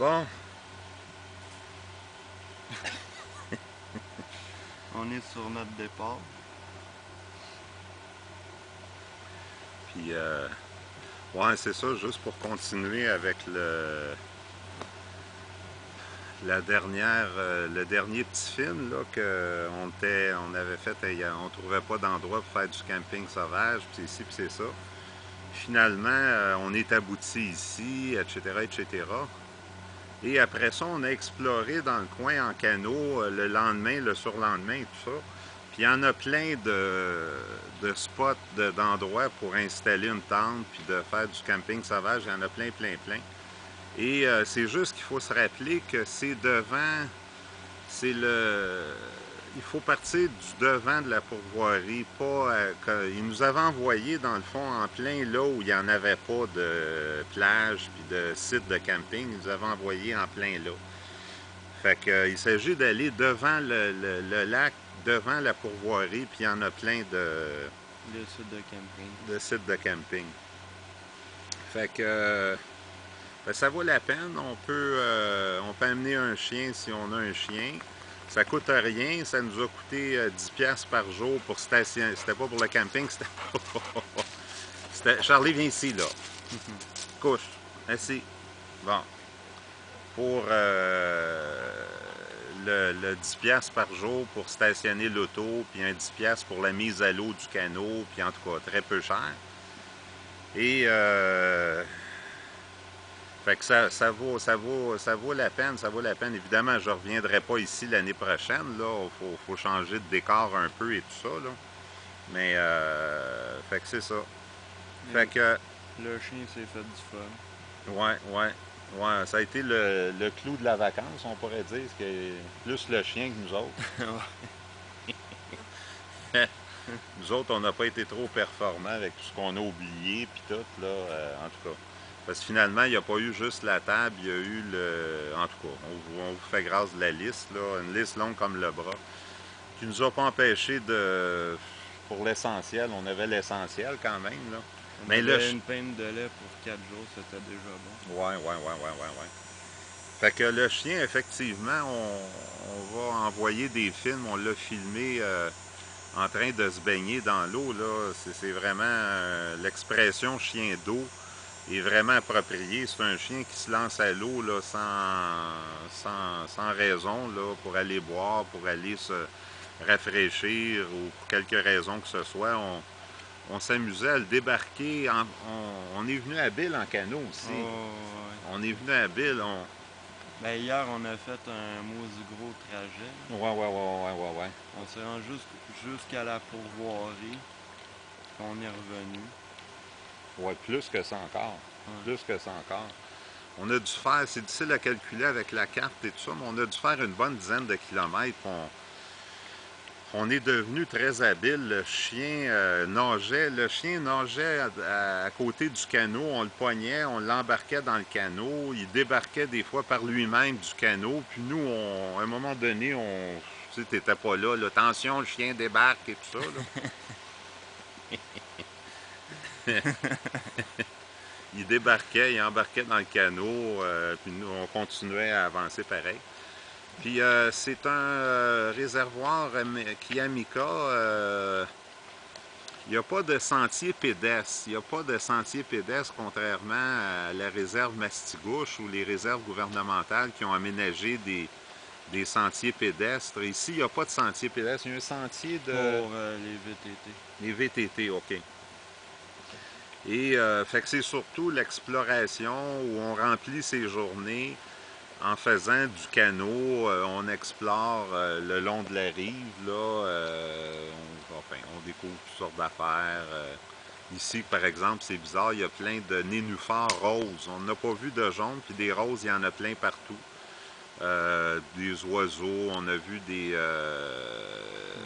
Bon, On est sur notre départ. puis ouais, c'est ça, juste pour continuer avec le dernier petit film là, on avait fait, on trouvait pas d'endroit pour faire du camping sauvage, puis c'est ici, puis c'est ça. Finalement, on est abouti ici, etc., etc. Et après ça, on a exploré dans le coin en canot le lendemain, le surlendemain et tout ça. Puis il y en a plein de spots, d'endroits pour installer une tente puis de faire du camping sauvage. Il y en a plein, plein, plein. Et c'est juste qu'il faut se rappeler que c'est devant, c'est le... Il faut partir du devant de la pourvoirie, pas... il nous avait envoyé, dans le fond, en plein là où il n'y en avait pas de plage puis de site de camping. Il nous avait envoyé en plein là. Fait que, il s'agit d'aller devant le lac, devant la pourvoirie, puis il y en a plein Le site de camping. de sites de camping. Fait que ben, ça vaut la peine. On peut amener un chien si on a un chien. Ça coûte rien. Ça nous a coûté 10$ par jour pour stationner. C'était pas pour le camping, c'était Charlie, viens ici, là. Couche. Assis. Bon. Pour le 10$ par jour pour stationner l'auto, puis un 10$ pour la mise à l'eau du canot, puis en tout cas, très peu cher. Et fait que ça vaut la peine, ça vaut la peine. Évidemment, je ne reviendrai pas ici l'année prochaine, là. Faut changer de décor un peu et tout ça, là. Mais, fait que c'est ça. Fait que, Le chien s'est fait du fun. ouais, ouais. Ouais, ça a été le clou de la vacance, on pourrait dire, que plus le chien que nous autres. Nous autres, on n'a pas été trop performants avec tout ce qu'on a oublié, puis tout, là, en tout cas. Parce que finalement, il n'y a pas eu juste la table, il y a eu le... En tout cas, on vous fait grâce de la liste, là, une liste longue comme le bras, qui nous a pas empêché de... Pour l'essentiel, on avait l'essentiel quand même, là. On Mais avait une pinte de lait pour 4 jours, c'était déjà bon. Ouais. Fait que le chien, effectivement, on va envoyer des films, on l'a filmé en train de se baigner dans l'eau, là. C'est vraiment l'expression chien d'eau est vraiment appropriée. C'est un chien qui se lance à l'eau là, sans raison là, pour aller boire, pour aller se rafraîchir ou pour quelque raison que ce soit. On s'amusait à le débarquer. On est venu à Bill en canot aussi. Oh, ouais. On est venu à Bill. Ben, hier, on a fait un maudit gros trajet. Ouais. On s'est rendu jusqu'à la pourvoirie. Puis on est revenu. Ouais, plus que ça encore. Ouais. Plus que ça encore. On a dû faire, c'est difficile à calculer avec la carte et tout ça, mais on a dû faire une bonne dizaine de kilomètres. On est devenu très habile. Le chien nageait à côté du canot. On le poignait, on l'embarquait dans le canot. Il débarquait des fois par lui-même du canot. Puis nous, à un moment donné, tu sais, t'étais pas là, là. Attention, le chien débarque et tout ça, là. Il débarquait, il embarquait dans le canot, puis nous, on continuait à avancer pareil. Puis c'est un réservoir Kiamika. Il n'y a pas de sentier pédestre. Il n'y a pas de sentier pédestre contrairement à la réserve Mastigouche ou les réserves gouvernementales qui ont aménagé des sentiers pédestres. Ici, il n'y a pas de sentier pédestre. Il y a un sentier de... Pour les VTT. Les VTT, OK. Et fait que c'est surtout l'exploration où on remplit ses journées en faisant du canot. On explore le long de la rive, là. On découvre toutes sortes d'affaires. Ici, par exemple, c'est bizarre, il y a plein de nénuphars roses. On n'a pas vu de jaune, puis des roses, il y en a plein partout. Des oiseaux, on a vu des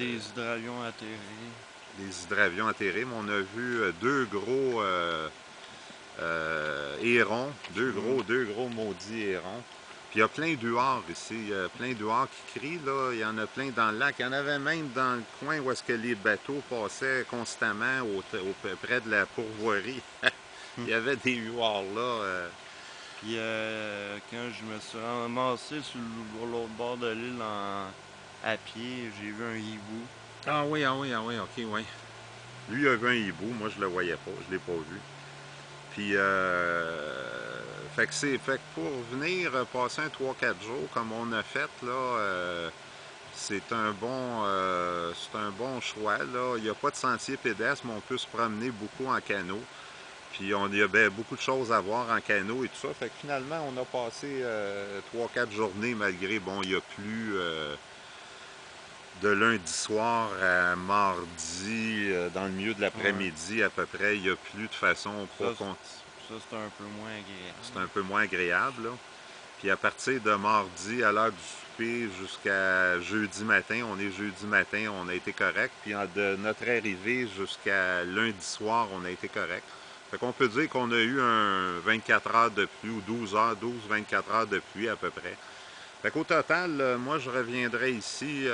hydravions atterrés. Des hydravions atterrés, mais on a vu deux gros hérons, deux gros maudits hérons. Puis il y a plein d'huards ici, il y a plein d'huards qui crient, là. Il y en a plein dans le lac. Il y en avait même dans le coin où est-ce que les bateaux passaient constamment près de la pourvoirie. Il y avait des huards là. Puis quand je me suis ramassé sur l'autre bord de l'île à pied, j'ai vu un hibou. Ah oui, ah oui, ah oui, ok, oui. Lui, il a vu un hibou, moi je le voyais pas, je l'ai pas vu. Puis, fait que pour venir passer un 3-4 jours comme on a fait, là, c'est un bon choix, là. Il n'y a pas de sentier pédestre, mais on peut se promener beaucoup en canot. Puis, il y a beaucoup de choses à voir en canot et tout ça. Fait que finalement, on a passé 3-4 journées malgré, bon, il y a plu de lundi soir à mardi, dans le milieu de Ouais. l'après-midi à peu près, il y a plu de façon pas Ça, con- ça c'est un peu moins c'est un agréable. peu moins agréable, là. Puis à partir de mardi à l'heure du souper jusqu'à jeudi matin, on est jeudi matin, on a été correct. Puis de notre arrivée jusqu'à lundi soir, on a été correct. Fait qu'on peut dire qu'on a eu un 24 heures de pluie ou 12 heures, 12-24 heures de pluie à peu près. Fait qu'au total, moi je reviendrai ici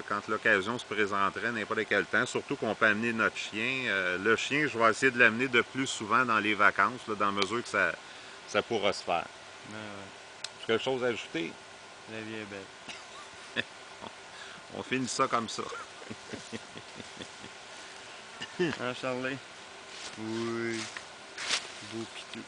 quand l'occasion se présenterait, n'importe quel temps, surtout qu'on peut amener notre chien. Le chien, je vais essayer de l'amener de plus souvent dans les vacances, là, dans mesure que ça pourra se faire. Mais ouais, Quelque chose à ajouter? la vie est belle. On finit ça comme ça. Hein, Charlie? Oui. Beau pitou.